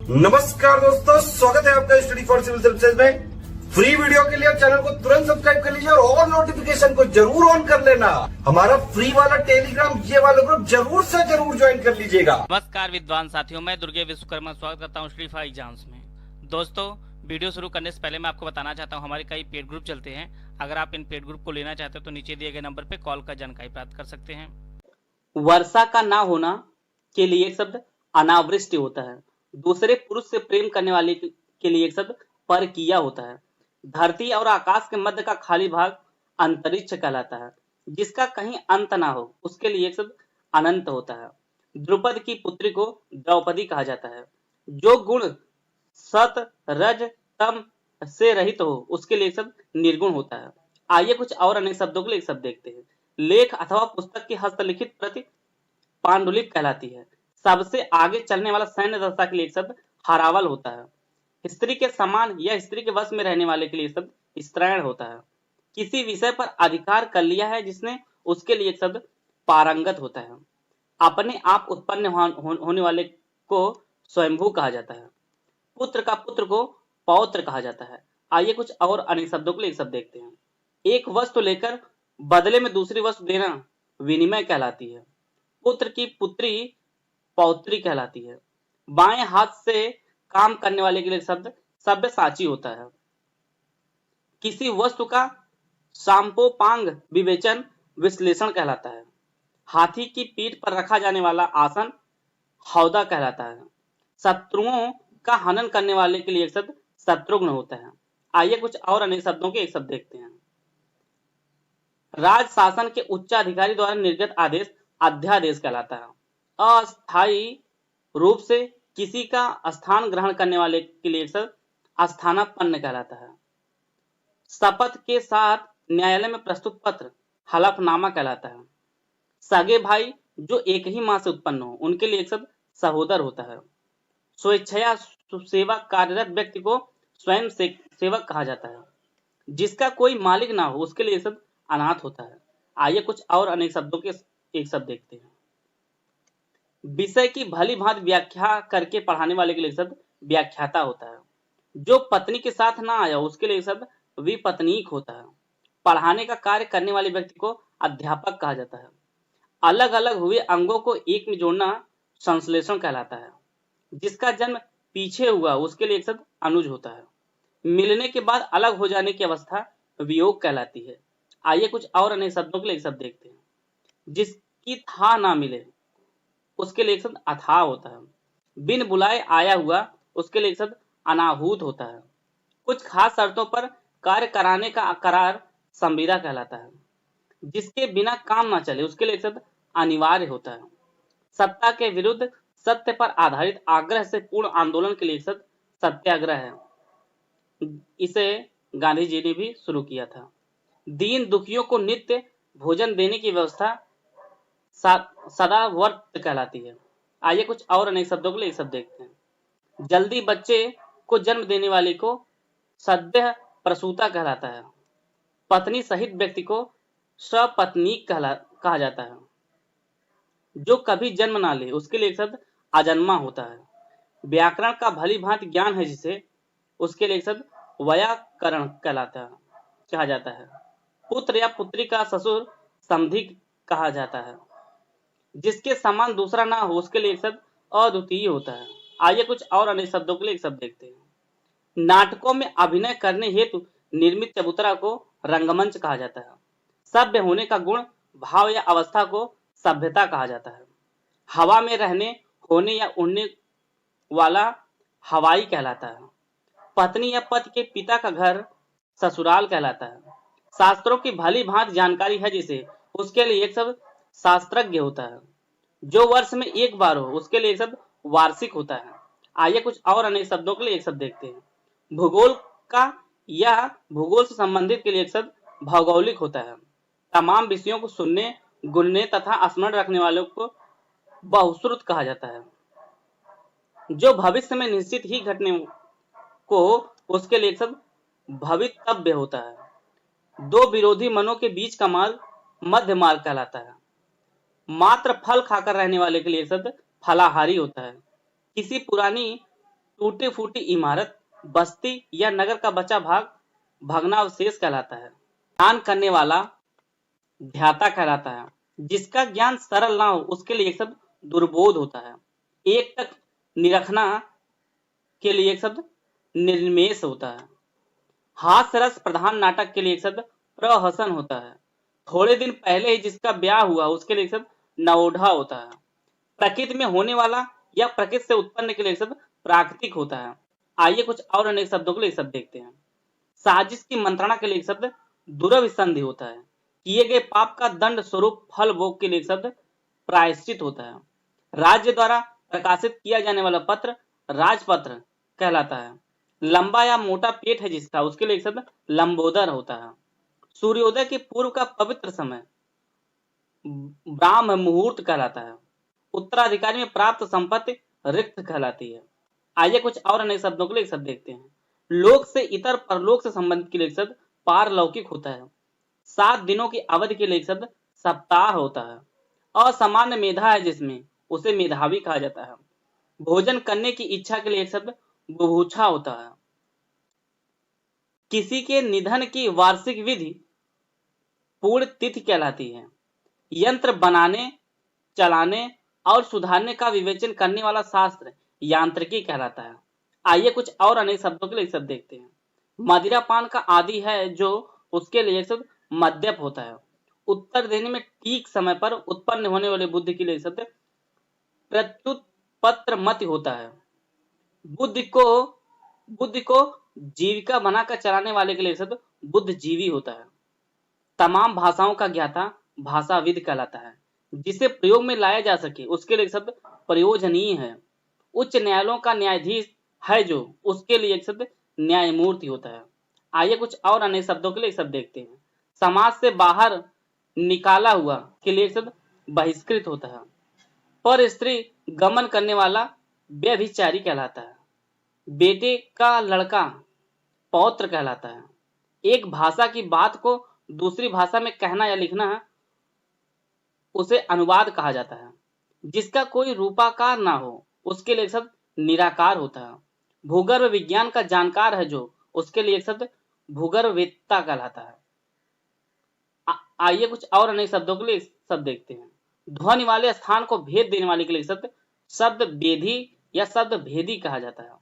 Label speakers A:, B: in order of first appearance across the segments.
A: नमस्कार दोस्तों, स्वागत है आपका स्टडी फॉर सिविल सर्विसेज में। फ्री वीडियो के लिए चैनल को तुरंत सब्सक्राइब कर लीजिए और नोटिफिकेशन को जरूर ऑन कर लेना। हमारा फ्री वाला टेलीग्राम ये वाला ग्रुप जरूर से जरूर ज्वाइन कर लीजिएगा।
B: नमस्कार विद्वान साथियों, मैं दुर्गे विश्वकर्मा स्वागत करता हूँ स्टडी फॉर एग्जाम्स में। दोस्तों, वीडियो शुरू करने से पहले मैं आपको बताना चाहता हूँ हमारे कई पेड ग्रुप चलते हैं। अगर आप इन पेड ग्रुप को लेना चाहते हो तो नीचे दिए गए नंबर पर कॉल कर जानकारी प्राप्त कर सकते हैं।
C: वर्षा का ना होना के लिए एक शब्द अनावृष्टि होता है। दूसरे पुरुष से प्रेम करने वाले के लिए एक शब्द परकीया होता है। धरती और आकाश के मध्य का खाली भाग अंतरिक्ष कहलाता है। जिसका कहीं अंत ना हो उसके लिए एक शब्द अनंत होता है। द्रुपद की पुत्री को द्रौपदी कहा जाता है। जो गुण सत रज तम से रहित हो उसके लिए एक शब्द निर्गुण होता है। आइए कुछ और अनेक शब्दों के लिए एक शब्द देखते हैं। लेख अथवा पुस्तक की हस्तलिखित प्रति पांडुलिपि कहलाती है। सबसे आगे चलने वाला सैन्य दस्ता के लिए एक शब्द हरावल होता है। स्त्री के समान या स्त्री के वश में रहने वाले के लिए शब्द स्त्रैण होता है। किसी विषय पर अधिकार कर लिया है जिसने उसके लिए एक शब्द पारंगत होता है। अपने आप उत्पन्न होने वाले को स्वयंभू कहा जाता है। पुत्र का पुत्र को पौत्र कहा जाता है। आइए कुछ और अनेक शब्दों के लिए एक शब्द देखते हैं। एक वस्तु लेकर बदले में दूसरी वस्तु देना विनिमय कहलाती है। पुत्र की पुत्री पौत्री कहलाती है। बाएं हाथ से काम करने वाले के लिए शब्द सब्यसाची होता है। किसी वस्तु का सांपोपांग विवेचन विश्लेषण कहलाता है। हाथी की पीठ पर रखा जाने वाला आसन हौदा कहलाता है। शत्रुओं का हनन करने वाले के लिए एक शब्द शत्रुघ्न होता है। आइए कुछ और अनेक शब्दों के एक शब्द देखते हैं। राज शासन के उच्चाधिकारी द्वारा निर्गत आदेश अध्यादेश कहलाता है। अस्थायी रूप से किसी का स्थान ग्रहण करने वाले के लिए स्थानापन्न कहलाता है। शपथ के साथ न्यायालय में प्रस्तुत पत्र हलफनामा कहलाता है। सगे भाई जो एक ही मां से उत्पन्न हो उनके लिए एक शब्द सहोदर होता है। स्वेच्छया सेवा कार्यरत व्यक्ति को स्वयं सेवक कहा जाता है। जिसका कोई मालिक ना हो उसके लिए शब्द अनाथ होता है। आइए कुछ और अनेक शब्दों के एक शब्द देखते हैं। विषय की भली भांति व्याख्या करके पढ़ाने वाले के लिए शब्द व्याख्याता होता है। जो पत्नी के साथ ना आया उसके लिए शब्द विपत्नीक होता है। पढ़ाने का कार्य करने वाले व्यक्ति को अध्यापक कहा जाता है। अलग अलग हुए अंगों को एक में जोड़ना संश्लेषण कहलाता है। जिसका जन्म पीछे हुआ उसके लिए शब्द अनुज होता है। मिलने के बाद अलग हो जाने की अवस्था वियोग कहलाती है। आइए कुछ और अनेक शब्दों के लिए शब्द देखते हैं। जिसकी था ना मिले उसके लिए शब्द अथाह होता है। बिन बुलाए आया हुआ उसके लिए शब्द अनाहूत होता है। कुछ खास शर्तों पर कार्य कराने का करार संविदा कहलाता है। जिसके बिना काम ना चले उसके लिए शब्द अनिवार्य होता है। सत्ता के विरुद्ध सत्य पर आधारित आग्रह से पूर्ण आंदोलन के लिए शब्द सत्याग्रह है। इसे गांधी जी ने भी शुरू किया था। दीन दुखियों को नित्य भोजन देने की व्यवस्था सदा वर्त कहलाती है। आइए कुछ और अनेक शब्दों के लिए शब्द देखते हैं। जल्दी बच्चे को जन्म देने वाले को सद्य प्रसूता कहलाता है। पत्नी सहित व्यक्ति को सपत्नीक कहा जाता है। जो कभी जन्म ना ले उसके लिए शब्द अजन्मा होता है। व्याकरण का भली भांति ज्ञान है जिसे उसके लिए शब्द वैयाकरण कहा जाता है। पुत्र या पुत्री का ससुर समधि कहा जाता है। जिसके समान दूसरा ना हो उसके लिए शब्द अद्वितीय होता है। आइए कुछ और अनेक शब्दों के लिए शब्द देखते हैं। नाटकों में अभिनय करने हेतु निर्मित चबूतरा को रंगमंच कहा जाता है। सभ्य होने का गुण भाव या अवस्था को सभ्यता कहा जाता है। हवा में रहने होने या उड़ने वाला हवाई कहलाता है। पत्नी या पति के पिता का घर ससुराल कहलाता है। शास्त्रों की भली भांति जानकारी है जिसे उसके लिए एक शब्द शास्त्रज्ञ होता है। जो वर्ष में एक बार हो उसके लिए एक शब्द वार्षिक होता है। आइए कुछ और अनेक शब्दों के लिए एक शब्द देखते हैं। भूगोल का या भूगोल से संबंधित के लिए एक शब्द भौगोलिक होता है। तमाम विषयों को सुनने गुनने तथा स्मरण रखने वालों को बहुश्रुत कहा जाता है। जो भविष्य में निश्चित ही घटने को उसके लिए एक शब्द भवितव्य होता है। दो विरोधी मनों के बीच का मार्ग मध्य मार्ग कहलाता है। मात्र फल खाकर रहने वाले के लिए शब्द फलाहारी होता है। किसी पुरानी टूटी फूटी इमारत, बस्ती या नगर का बचा भाग भग्नावशेष कहलाता है। ध्यान करने वाला ध्याता कहलाता है। जिसका ज्ञान सरल ना हो उसके लिए एक शब्द दुर्बोध होता है। एक तक निरखना के लिए एक शब्द निर्मेष होता है। हास्य रस प्रधान नाटक के लिए एक शब्द प्रहसन होता है। थोड़े दिन पहले ही जिसका ब्याह हुआ उसके लिए एक शब्द नवोढ़ा होता है। प्रकृति में होने वाला या प्रकृति से उत्पन्न के लिए एक शब्द प्राकृतिक होता है। आइए कुछ और अनेक शब्दों के लिए एक शब्द देखते हैं। साजिश की मंत्रणा के लिए एक शब्द दुरभिसंधि होता है। किए गए पाप का दंड स्वरूप फल भोग के लिए एक शब्द प्रायश्चित होता है। राज्य द्वारा प्रकाशित किया जाने वाला पत्र राजपत्र कहलाता है। लंबा या मोटा पेट है जिसका उसके लिए एक शब्द लंबोदर होता है। सूर्योदय के पूर्व का पवित्र समय ब्राह्म मुहूर्त कहलाता है। उत्तराधिकारी में प्राप्त संपत्ति रिक्त कहलाती है। आइए कुछ और अनेक शब्दों के लिए एक शब्द देखते हैं। लोक से इतर परलोक से संबंधित के लिए एक शब्द पारलौकिक होता है। 7 दिनों की अवधि के लिए एक शब्द सप्ताह होता है। असामान्य मेधा है जिसमें उसे मेधावी कहा जाता है। भोजन करने की इच्छा के लिए एक शब्द बुभुक्षा होता है। किसी के निधन की वार्षिक विधि पूर्ण तिथि कहलाती है। यंत्र बनाने, चलाने और सुधारने का विवेचन करने वाला शास्त्र यांत्रिकी कहलाता है। आइए कुछ और अनेक शब्दों के लिए शब्द देखते हैं। मदिरा पान का आदि है जो उसके लिए शब्द मद्यप होता है। उत्तर देने में ठीक समय पर उत्पन्न होने वाले बुद्धि के लिए शब्द प्रत्युत्पत्र मत होता है। बुद्धि को जीविका बनाकर चलाने वाले के लिए शब्द बुद्धिजीवी होता है। तमाम भाषाओं का ज्ञाता भाषाविद कहलाता है। जिसे प्रयोग में लाया जा सके उसके लिए शब्द प्रयोजनीय है। उच्च न्यायालयों का न्यायाधीश है जो उसके लिए एक शब्द न्यायमूर्ति होता है। आइए कुछ और अनेक शब्दों के लिए शब्द देखते हैं। समाज से बाहर निकाला हुआ के लिए शब्द बहिष्कृत होता है। पर स्त्री गमन करने वाला व्यभिचारी कहलाता है। बेटे का लड़का पौत्र कहलाता है। एक भाषा की बात को दूसरी भाषा में कहना या लिखना उसे अनुवाद कहा जाता है। जिसका कोई रूपाकार ना हो उसके लिए शब्द निराकार होता है। भूगर्भ विज्ञान का जानकार है जो उसके लिए शब्द भूगर्भवेत्ता कहलाता है। आइए कुछ और अनेक शब्दों के लिए शब्द देखते हैं। ध्वनि वाले स्थान को भेद देने वाले के लिए शब्द वेदी या शब्द भेदी कहा जाता है।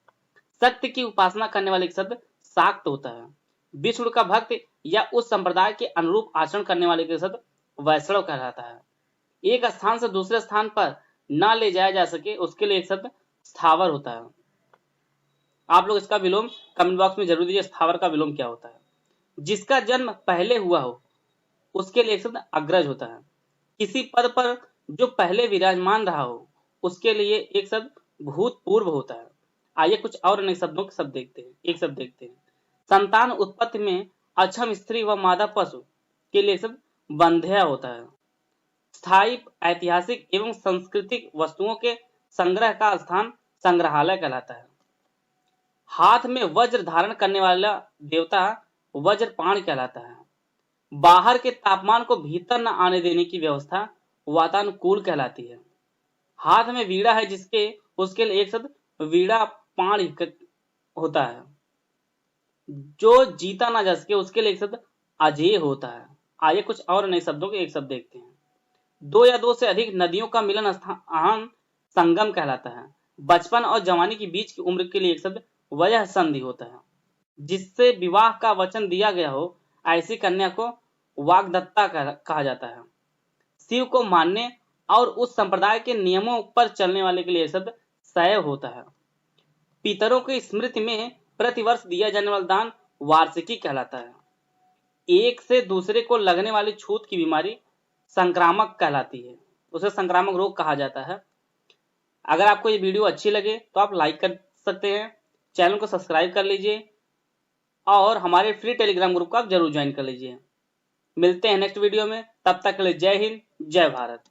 C: सत्य की उपासना करने वाले शब्द शाक्त होता है। विष्णु का भक्त या उस संप्रदाय के अनुरूप आचरण करने वाले के शब्द वैष्णव कहलाता है। एक स्थान से दूसरे स्थान पर न ले जाया जा सके उसके लिए एक शब्द स्थावर होता है। आप लोग इसका विलोम कमेंट बॉक्स में जरूर दीजिए, स्थावर का विलोम क्या होता है। जिसका जन्म पहले हुआ हो उसके लिए एक शब्द अग्रज होता है। किसी पद पर जो पहले विराजमान रहा हो उसके लिए एक शब्द भूतपूर्व होता है। आइए कुछ और अनेक शब्दों के शब्द देखते हैं। एक शब्द देखते हैं। संतान उत्पत्ति में अक्षम स्त्री व मादा पशु के लिए शब्द बंध्या होता है। स्थायी ऐतिहासिक एवं सांस्कृतिक वस्तुओं के संग्रह का स्थान संग्रहालय कहलाता है। हाथ में वज्र धारण करने वाला देवता वज्रपाण कहलाता है। बाहर के तापमान को भीतर न आने देने की व्यवस्था वातानुकूल कहलाती है। हाथ में वीणा है जिसके उसके लिए एक शब्द वीणा पाण होता है। जो जीता ना जा सके उसके लिए एक शब्द अजेय होता है। आइए कुछ और नए शब्दों के एक शब्द देखते हैं। 2 या 2 से अधिक नदियों का मिलन स्थान संगम कहलाता है। बचपन और जवानी के बीच की उम्र के लिए एक शब्द वयः संधि होता है। जिससे विवाह का वचन दिया गया हो ऐसी कन्या को वाग्दत्ता कहा जाता है। शिव को मानने और उस संप्रदाय के नियमों पर चलने वाले के लिए शब्द शैव होता है। पितरों की स्मृति में प्रतिवर्ष दिया जाने वाला दान वार्षिकी कहलाता है। एक से दूसरे को लगने वाली छूत की बीमारी संक्रामक कहलाती है, उसे संक्रामक रोग कहा जाता है। अगर आपको ये वीडियो अच्छी लगे तो आप लाइक कर सकते हैं, चैनल को सब्सक्राइब कर लीजिए और हमारे फ्री टेलीग्राम ग्रुप को आप जरूर ज्वाइन कर लीजिए। मिलते हैं नेक्स्ट वीडियो में, तब तक के लिए जय हिंद, जय भारत।